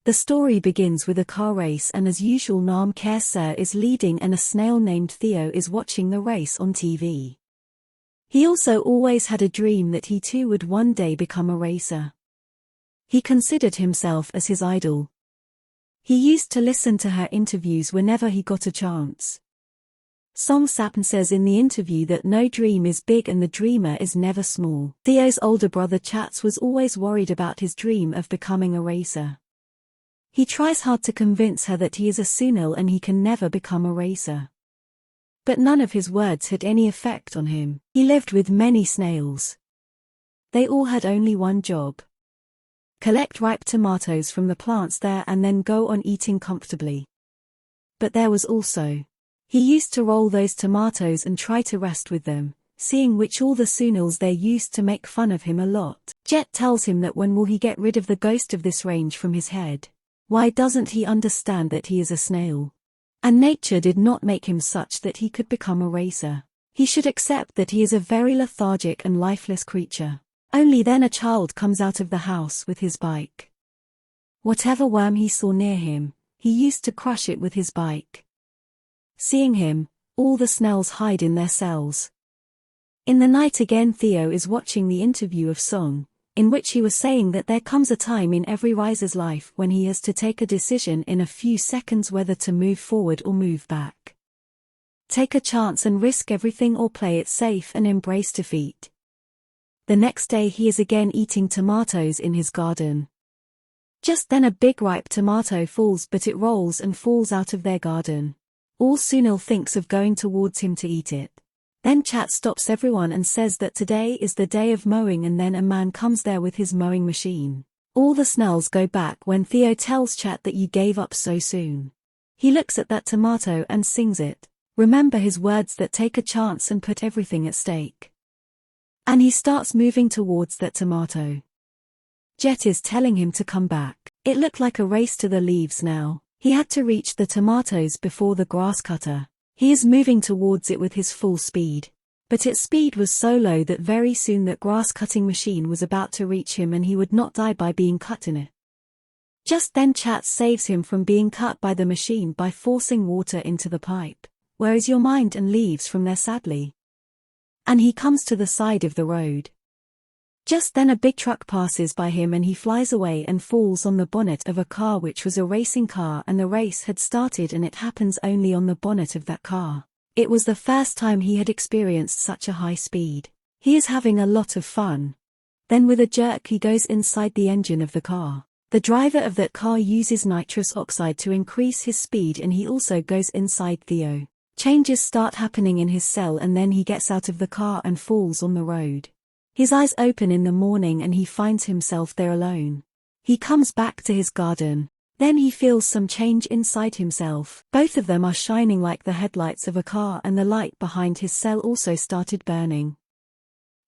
The story begins with a car race, and as usual Naam Sir is leading and a snail named Theo is watching the race on TV. He also always had a dream that he too would one day become a racer. He considered himself as his idol. He used to listen to her interviews whenever he got a chance. Song Sapn says in the interview that no dream is big and the dreamer is never small. Theo's older brother Chats was always worried about his dream of becoming a racer. He tries hard to convince her that he is a Sunil and he can never become a racer. But none of his words had any effect on him. He lived with many snails. They all had only one job: collect ripe tomatoes from the plants there and then go on eating comfortably. But there was also. He used to roll those tomatoes and try to rest with them, seeing which all the Sunils there used to make fun of him a lot. Jet tells him that when will he get rid of the ghost of this range from his head? Why doesn't he understand that he is a snail? And nature did not make him such that he could become a racer. He should accept that he is a very lethargic and lifeless creature. Only then a child comes out of the house with his bike. Whatever worm he saw near him, he used to crush it with his bike. Seeing him, all the snails hide in their cells. In the night again Theo is watching the interview of Song, in which he was saying that there comes a time in every riser's life when he has to take a decision in a few seconds whether to move forward or move back. Take a chance and risk everything, or play it safe and embrace defeat. The next day he is again eating tomatoes in his garden. Just then a big ripe tomato falls, but it rolls and falls out of their garden. All Sunil thinks of going towards him to eat it. Then Chat stops everyone and says that today is the day of mowing, and then a man comes there with his mowing machine. All the snails go back when Theo tells Chat that you gave up so soon. He looks at that tomato and sings it. Remember his words that take a chance and put everything at stake. And he starts moving towards that tomato. Jet is telling him to come back. It looked like a race to the leaves now. He had to reach the tomatoes before the grass cutter. He is moving towards it with his full speed. But its speed was so low that very soon that grass-cutting machine was about to reach him and he would not die by being cut in it. Just then Chat saves him from being cut by the machine by forcing water into the pipe. Where is your mind? And leaves from there sadly. And he comes to the side of the road. Just then a big truck passes by him and he flies away and falls on the bonnet of a car which was a racing car, and the race had started and it happens only on the bonnet of that car. It was the first time he had experienced such a high speed. He is having a lot of fun. Then with a jerk he goes inside the engine of the car. The driver of that car uses nitrous oxide to increase his speed and he also goes inside Theo. Changes start happening in his cell and then he gets out of the car and falls on the road. His eyes open in the morning and he finds himself there alone. He comes back to his garden. Then he feels some change inside himself. Both of them are shining like the headlights of a car, and the light behind his cell also started burning.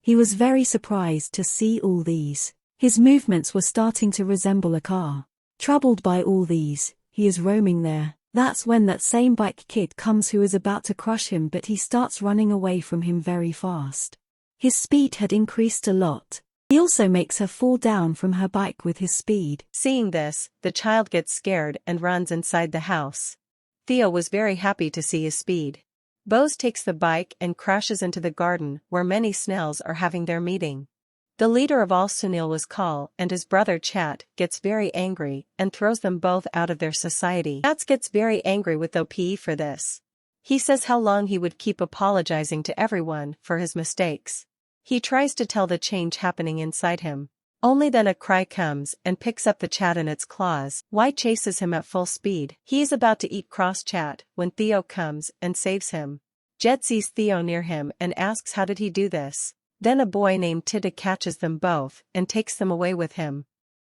He was very surprised to see all these. His movements were starting to resemble a car. Troubled by all these, he is roaming there. That's when that same bike kid comes who is about to crush him, but he starts running away from him very fast. His speed had increased a lot. He also makes her fall down from her bike with his speed. Seeing this, the child gets scared and runs inside the house. Theo was very happy to see his speed. Bose takes the bike and crashes into the garden where many snails are having their meeting. The leader of all Sunil was Kal, and his brother Chat gets very angry and throws them both out of their society. Chat gets very angry with OP for this. He says how long he would keep apologizing to everyone for his mistakes. He tries to tell the change happening inside him. Only then a cry comes and picks up the Chat in its claws. Y chases him at full speed. He is about to eat cross Chat when Theo comes and saves him. Jet sees Theo near him and asks how did he do this. Then a boy named Tita catches them both and takes them away with him.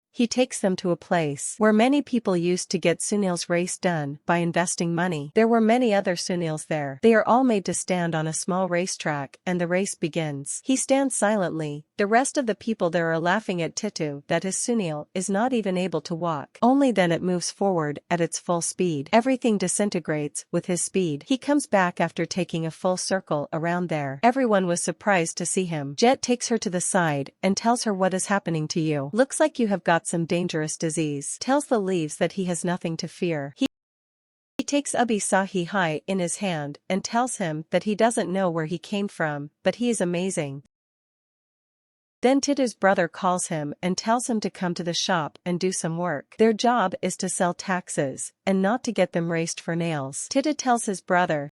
He takes them to a place where many people used to get Sunil's race done by investing money. There were many other Sunils there. They are all made to stand on a small racetrack and the race begins. He stands silently, The rest of the people there are laughing at Titu that his Snail is not even able to walk. Only then it moves forward at its full speed. Everything disintegrates with his speed. He comes back after taking a full circle around there. Everyone was surprised to see him. Jet takes her to the side and tells her what is happening to you. Looks like you have got some dangerous disease. Tells the leaves that he has nothing to fear. He takes Ubi Sahi Hai in his hand and tells him that he doesn't know where he came from, but he is amazing. Then Titu's brother calls him and tells him to come to the shop and do some work. Their job is to sell taxes, and not to get them raced for nails. Titu tells his brother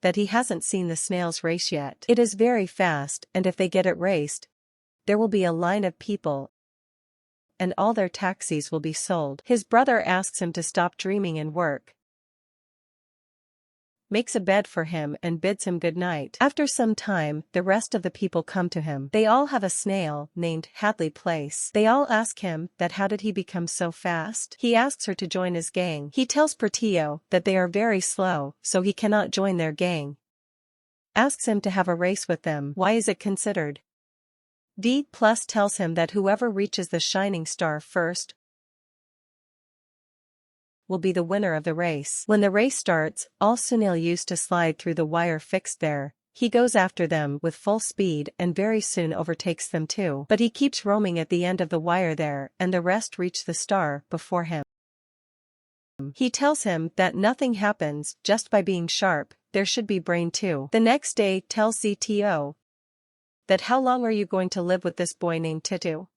that he hasn't seen the snails race yet. It is very fast, and if they get it raced, there will be a line of people, and all their taxis will be sold. His brother asks him to stop dreaming and work, makes a bed for him and bids him good night. After some time, the rest of the people come to him. They all have a snail named Hadley Place. They all ask him that how did he become so fast? He asks her to join his gang. He tells Portillo that they are very slow, so he cannot join their gang. Asks him to have a race with them. Why is it considered? D+ tells him that whoever reaches the shining star first will be the winner of the race. When the race starts, all Snail used to slide through the wire fixed there. He goes after them with full speed and very soon overtakes them too. But he keeps roaming at the end of the wire there, and the rest reach the star before him. He tells him that nothing happens just by being sharp, there should be brain too. The next day tells CTO that how long are you going to live with this boy named Titu?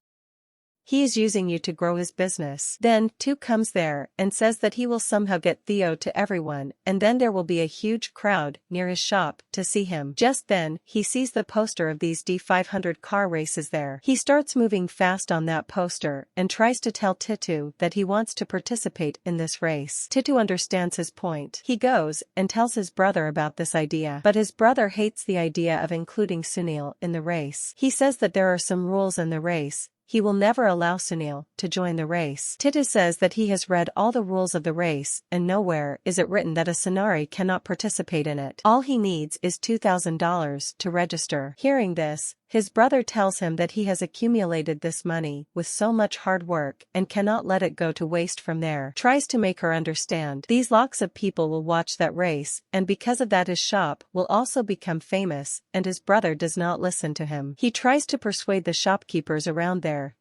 He is using you to grow his business. Then, 2 comes there and says that he will somehow get Theo to everyone, and then there will be a huge crowd near his shop to see him. Just then, he sees the poster of these D500 car races there. He starts moving fast on that poster and tries to tell Titu that he wants to participate in this race. Titu understands his point. He goes and tells his brother about this idea, but his brother hates the idea of including Sunil in the race. He says that there are some rules in the race. He will never allow Snail to join the race. Titu says that he has read all the rules of the race, and nowhere is it written that a Sonari cannot participate in it. All he needs is $2,000 to register. Hearing this, his brother tells him that he has accumulated this money with so much hard work and cannot let it go to waste from there. Tries to make her understand. These lots of people will watch that race, and because of that his shop will also become famous, and his brother does not listen to him. He tries to persuade the shopkeepers around there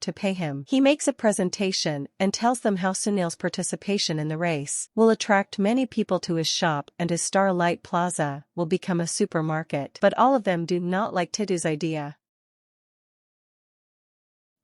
to pay him. He makes a presentation and tells them how Sunil's participation in the race will attract many people to his shop and his Starlight Plaza will become a supermarket. But all of them do not like Titu's idea.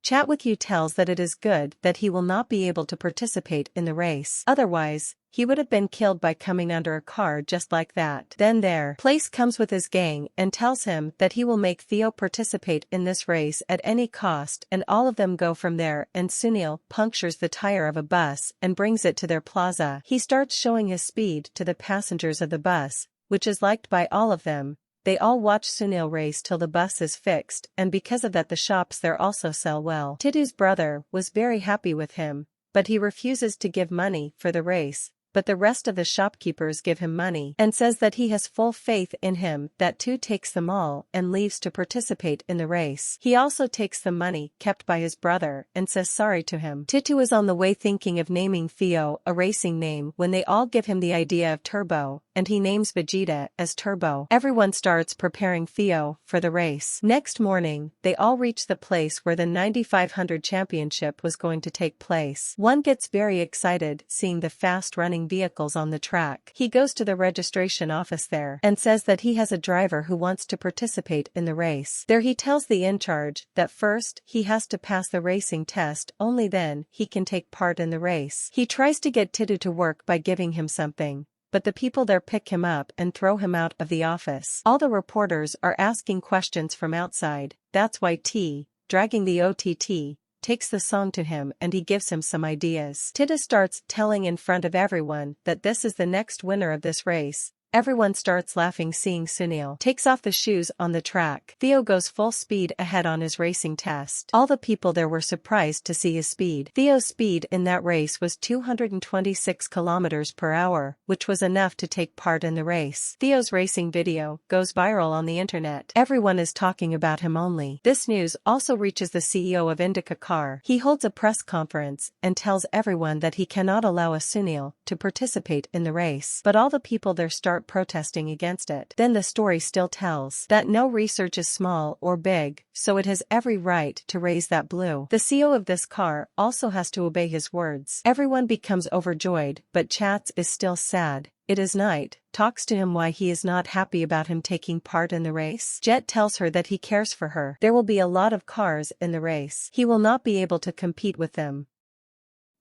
Chat with you tells that it is good that he will not be able to participate in the race. Otherwise, he would have been killed by coming under a car just like that. Then there, Place comes with his gang and tells him that he will make Theo participate in this race at any cost, and all of them go from there, and Sunil punctures the tire of a bus and brings it to their plaza. He starts showing his speed to the passengers of the bus, which is liked by all of them. They all watch Sunil race till the bus is fixed, and because of that the shops there also sell well. Titu's brother was very happy with him, but he refuses to give money for the race. But the rest of the shopkeepers give him money and says that he has full faith in him. That too takes them all and leaves to participate in the race. He also takes the money kept by his brother and says sorry to him. Titu is on the way thinking of naming Theo a racing name when they all give him the idea of Turbo, and he names Vegeta as Turbo. Everyone starts preparing Theo for the race. Next morning, they all reach the place where the 9500 championship was going to take place. One gets very excited seeing the fast-running vehicles on the track. He goes to the registration office there and says that he has a driver who wants to participate in the race. There he tells the in-charge that first he has to pass the racing test, only then he can take part in the race. He tries to get Titu to work by giving him something, but the people there pick him up and throw him out of the office. All the reporters are asking questions from outside. That's why T, dragging the OTT, takes the song to him and he gives him some ideas. Titu starts telling in front of everyone that this is the next winner of this race, Everyone starts laughing seeing Snail takes off the shoes on the track. Theo goes full speed ahead on his racing test. All the people there were surprised to see his speed. Theo's speed in that race was 226 kilometers per hour, which was enough to take part in the race. Theo's racing video goes viral on the internet. Everyone is talking about him only. This news also reaches the CEO of Indica Car. He holds a press conference and tells everyone that he cannot allow a Snail to participate in the race. But all the people there start protesting against it. Then the story still tells that no research is small or big, so it has every right to raise that blue. The CEO of this car also has to obey his words. Everyone becomes overjoyed, but Chats is still sad. It is night, talks to him why he is not happy about him taking part in the race. Jet tells her that he cares for her. There will be a lot of cars in the race. He will not be able to compete with them.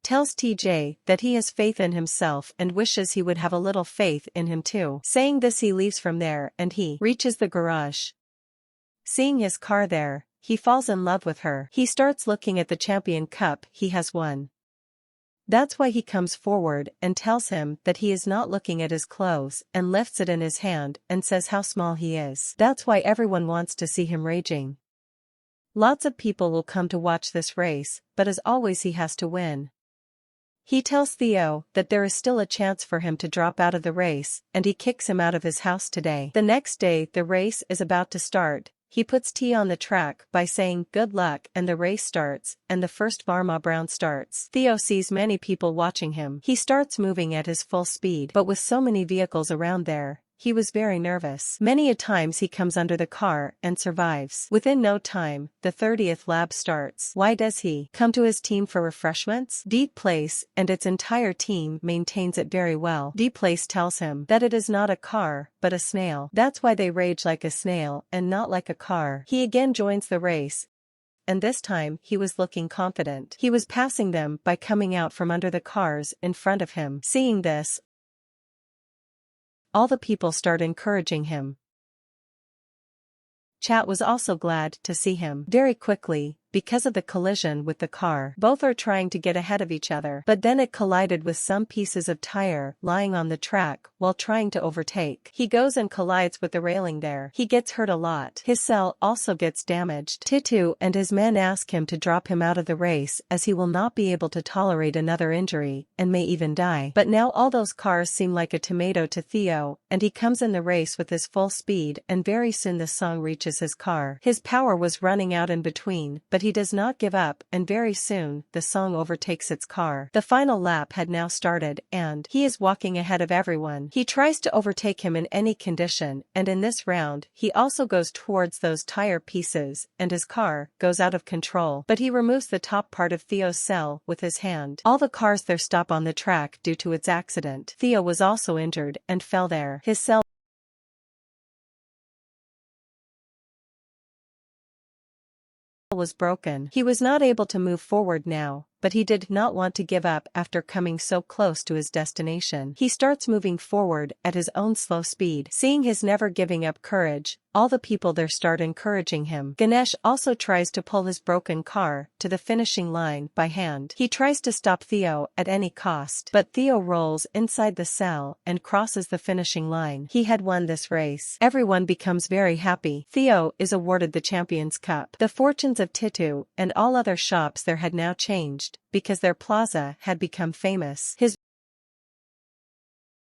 Tells TJ that he has faith in himself and wishes he would have a little faith in him too. Saying this he leaves from there and he reaches the garage. Seeing his car there, he falls in love with her. He starts looking at the champion cup he has won. That's why he comes forward and tells him that he is not looking at his clothes and lifts it in his hand and says how small he is. That's why everyone wants to see him raging. Lots of people will come to watch this race, but as always he has to win. He tells Theo that there is still a chance for him to drop out of the race, and he kicks him out of his house today. The next day the race is about to start. He puts T on the track by saying good luck and the race starts, and the first Varma Brown starts. Theo sees many people watching him. He starts moving at his full speed, but with so many vehicles around there, he was very nervous. Many a times he comes under the car and survives. Within no time, the 30th lap starts. Why does he come to his team for refreshments? Deep Place and its entire team maintains it very well. Deep Place tells him that it is not a car, but a snail. That's why they rage like a snail and not like a car. He again joins the race, and this time he was looking confident. He was passing them by coming out from under the cars in front of him. Seeing this, all the people start encouraging him. Chat was also glad to see him. Very quickly, because of the collision with the car, both are trying to get ahead of each other, but then it collided with some pieces of tire lying on the track while trying to overtake. He goes and collides with the railing there. He gets hurt a lot. His cell also gets damaged. Titu and his men ask him to drop him out of the race as he will not be able to tolerate another injury and may even die. But now all those cars seem like a tomato to Theo, and he comes in the race with his full speed, and very soon the song reaches his car. His power was running out in between, but he does not give up, and very soon the song overtakes its car. The final lap had now started and he is walking ahead of everyone. He tries to overtake him in any condition, and in this round he also goes towards those tire pieces and his car goes out of control, but he removes the top part of Theo's cell with his hand. All the cars there stop on the track due to its accident. Theo was also injured and fell there. His cell was broken. He was not able to move forward now, but he did not want to give up after coming so close to his destination. He starts moving forward at his own slow speed. Seeing his never giving up courage, all the people there start encouraging him. Ganesh also tries to pull his broken car to the finishing line by hand. He tries to stop Theo at any cost, but Theo rolls inside the cell and crosses the finishing line. He had won this race. Everyone becomes very happy. Theo is awarded the Champions Cup. The fortunes of Titu and all other shops there had now changed, because their plaza had become famous. His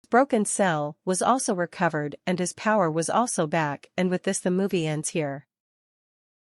broken cell was also recovered and his power was also back, and with this the movie ends here.